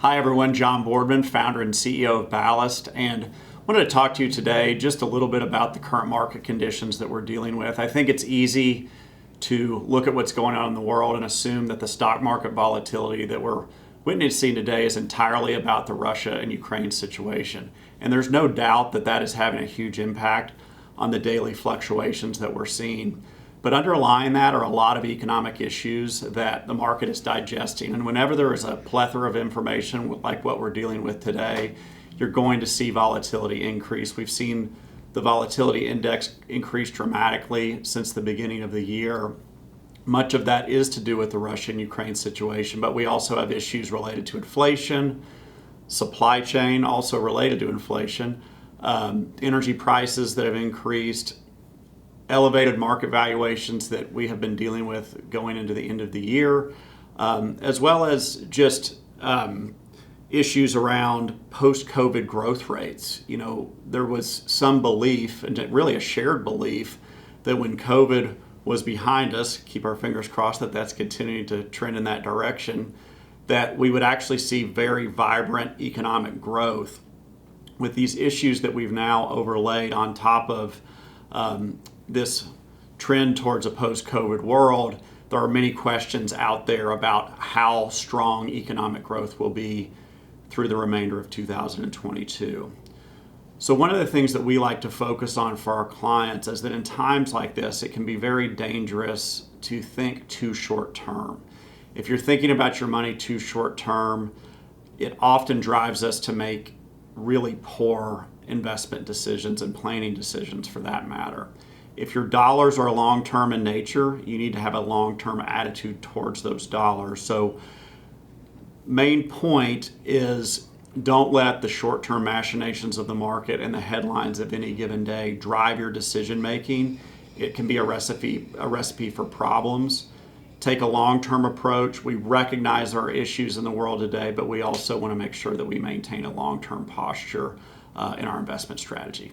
Hi everyone, John Boardman, founder and CEO of Ballast, and wanted to talk to you today just a little bit about the current market conditions that we're dealing with. I think it's easy to look at what's going on in the world and assume that the stock market volatility that we're witnessing today is entirely about the Russia and Ukraine situation. And there's no doubt that that is having a huge impact on the daily fluctuations that we're seeing. But underlying that are a lot of economic issues that the market is digesting. And whenever there is a plethora of information like what we're dealing with today, you're going to see volatility increase. We've seen the volatility index increase dramatically since the beginning of the year. Much of that is to do with the Russia and Ukraine situation, but we also have issues related to inflation, supply chain also related to inflation, energy prices that have increased, elevated market valuations that we have been dealing with going into the end of the year, as well as just issues around post-COVID growth rates. You know, there was some belief, and really a shared belief, that when COVID was behind us, keep our fingers crossed that that's continuing to trend in that direction, that we would actually see very vibrant economic growth. With these issues that we've now overlaid on top of this trend towards a post-COVID world, there are many questions out there about how strong economic growth will be through the remainder of 2022. So one of the things that we like to focus on for our clients is that in times like this, it can be very dangerous to think too short term. If you're thinking about your money too short term, it often drives us to make really poor investment decisions and planning decisions for that matter. If your dollars are long-term in nature, you need to have a long-term attitude towards those dollars. So main point is don't let the short-term machinations of the market and the headlines of any given day drive your decision making. It can be a recipe for problems. Take a long-term approach. We recognize our issues in the world today, but we also want to make sure that we maintain a long-term posture in our investment strategy.